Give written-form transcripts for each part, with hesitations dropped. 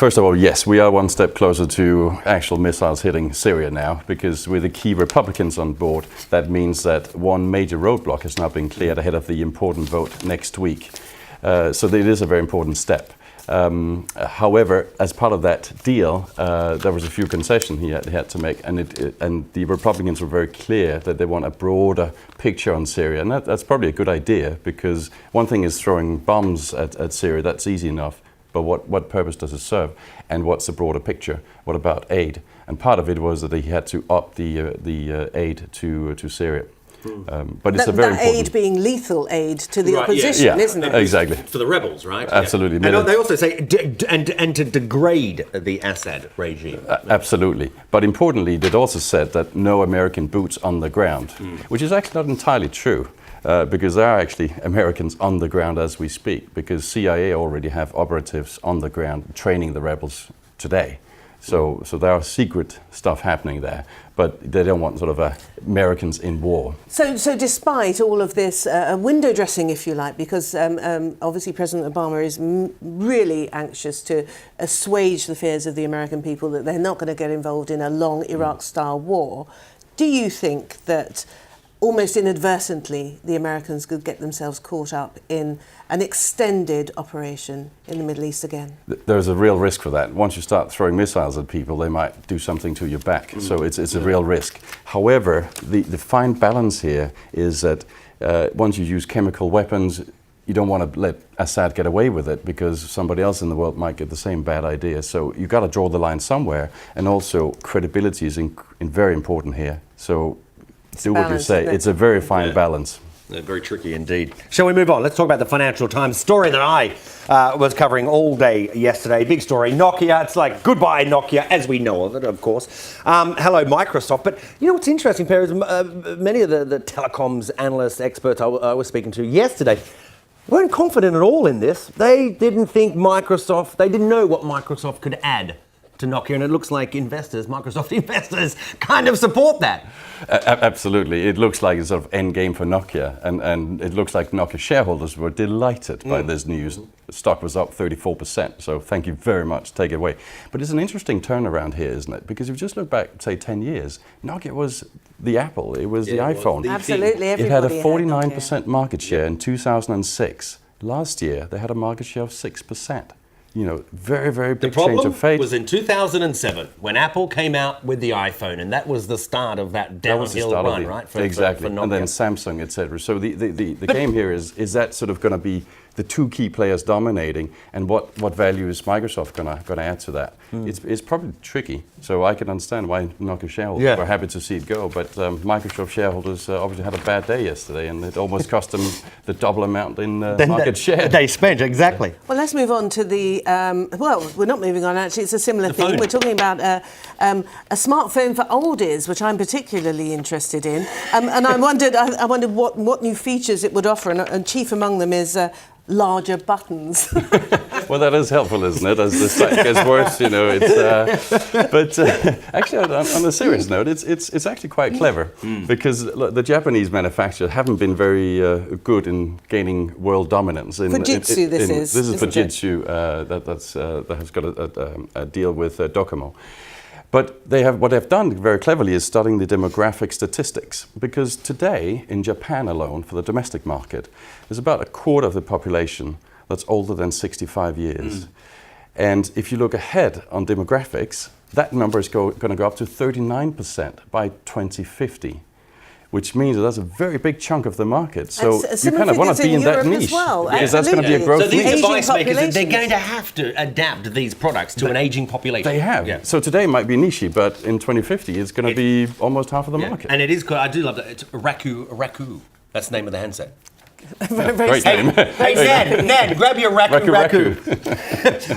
First of all, yes, we are one step closer to actual missiles hitting Syria now, because with the key Republicans on board, that means that one major roadblock has now been cleared ahead of the important vote next week. So it is a very important step. However, as part of that deal, there was a few concessions he had to make, and the Republicans were very clear that they want a broader picture on Syria, and that's probably a good idea, because one thing is throwing bombs at Syria, that's easy enough, but what purpose does it serve, and what's the broader picture? What about aid? And part of it was that he had to up the aid to Syria. But it's a very important aid being lethal aid to the opposition, isn't it? Exactly. For the rebels, right? Absolutely. Yeah. And they also say and to degrade the Assad regime. Absolutely. But importantly, it also said that no American boots on the ground, which is actually not entirely true. Because there are actually Americans on the ground as we speak, because CIA already have operatives on the ground training the rebels today. So there are secret stuff happening there, but they don't want sort of Americans in war. So despite all of this window dressing, if you like, because obviously President Obama is really anxious to assuage the fears of the American people that they're not going to get involved in a long Iraq-style war, do you think that almost inadvertently the Americans could get themselves caught up in an extended operation in the Middle East again? There's a real risk for that. Once you start throwing missiles at people, they might do something to your back. So it's a real risk. However, the fine balance here is that once you use chemical weapons, you don't want to let Assad get away with it, because somebody else in the world might get the same bad idea. So you've got to draw the line somewhere, and also credibility is very important here. So do what you say. It's a very fine balance. Very tricky indeed. Shall we move on? Let's talk about the Financial Times story that I was covering all day yesterday. Big story. Nokia. It's like goodbye Nokia, as we know of it, of course. Hello Microsoft. But you know what's interesting, Per, is many of the telecoms analysts, experts I was speaking to yesterday weren't confident at all in this. They didn't think Microsoft, they didn't know what Microsoft could add to Nokia, and it looks like Microsoft investors kind of support that. Absolutely. It looks like a sort of end game for Nokia, and it looks like Nokia shareholders were delighted by this news. The stock was up 34%, so thank you very much, take it away. But it's an interesting turnaround here, isn't it? Because if you just look back, say 10 years, Nokia was the Apple, it was the iPhone. Absolutely, it had a 49% market share in 2006. Last year, they had a market share of 6%. You know, very, very big change of fate. The problem was in 2007 when Apple came out with the iPhone, and that was the start of that downhill run, right? Exactly. And then Samsung, etc. So the game here is that sort of going to be the two key players dominating, and what value is Microsoft going to add to that? It's probably tricky. So I can understand why Nokia shareholders were happy to see it go, but Microsoft shareholders obviously had a bad day yesterday, and it almost cost them the double amount in market share. They spent, exactly. Well, let's move on to the, well, we're not moving on actually, it's a similar thing. We're talking about a smartphone for oldies, which I'm particularly interested in. And I wondered what new features it would offer, and chief among them is larger buttons. Well, that is helpful, isn't it? As the site gets worse, you know. But actually, on a serious note, it's actually quite clever, because look, the Japanese manufacturers haven't been very good in gaining world dominance. Fujitsu, this is. This is Fujitsu that has got a deal with Docomo. But what they've done very cleverly is studying the demographic statistics, because today in Japan alone, for the domestic market, there's about a quarter of the population that's older than 65 years. And if you look ahead on demographics, that number is going to go up to 39% by 2050. Which means that that's a very big chunk of the market. So you kind of want to be in that niche. Because that's going to be a growth niche. So these device makers, they're going to have to adapt these products to an aging population. They have. Yeah. So today it might be niche, but in 2050 it's going to be almost half of the market. And it is good. I do love that. It's Raku. That's the name of the handset. Great name. Hey, Nan, grab your Raku.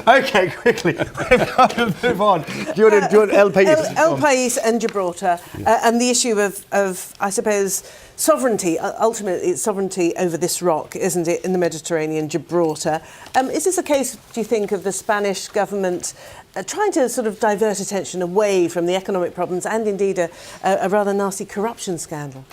Okay, quickly. We've got to move on. Do you want El País? El País and Gibraltar, and the issue of, I suppose, sovereignty. Ultimately, it's sovereignty over this rock, isn't it, in the Mediterranean, Gibraltar. Is this a case, do you think, of the Spanish government trying to sort of divert attention away from the economic problems and indeed a rather nasty corruption scandal?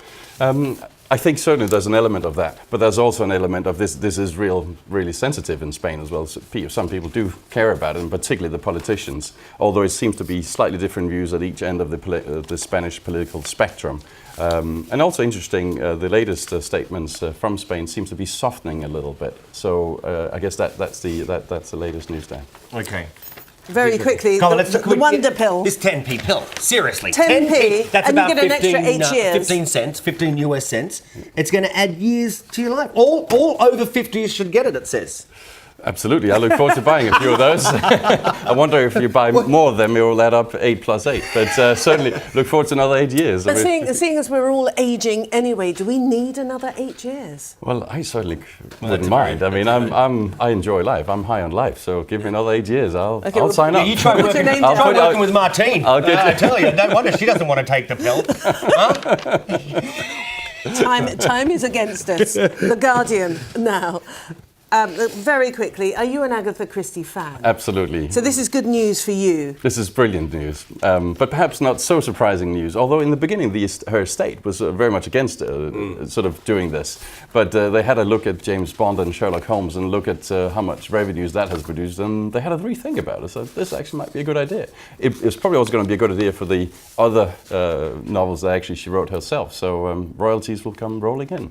I think certainly there's an element of that, but there's also an element of this. This is really sensitive in Spain as well. So some people do care about it, and particularly the politicians. Although it seems to be slightly different views at each end of the Spanish political spectrum. And also interesting, the latest statements from Spain seems to be softening a little bit. So I guess that's the latest news there. Okay. Very quickly, Come on, the wonder pill. This 10p pill, seriously. 10p, That's and you about get an extra 8 years. 15 cents, 15 US cents. It's going to add years to your life. All over 50s should get it, it says. Absolutely. I look forward to buying a few of those. I wonder if you buy more of them, it will add up 8 plus 8. But certainly look forward to another 8 years. But seeing as we're all ageing anyway, do we need another 8 years? Well, I certainly wouldn't mind. I mean, I enjoy life. I'm high on life. So give me another 8 years. I'll sign up. You try working, with Martine. I tell you, no wonder she doesn't want to take the pill. Huh? Time is against us. The Guardian now. Very quickly, are you an Agatha Christie fan? Absolutely. So this is good news for you. This is brilliant news, but perhaps not so surprising news. Although in the beginning, her estate was very much against sort of doing this. But they had a look at James Bond and Sherlock Holmes and look at how much revenues that has produced, and they had a rethink about it. So this actually might be a good idea. It's probably also going to be a good idea for the other novels that actually she wrote herself. So royalties will come rolling in.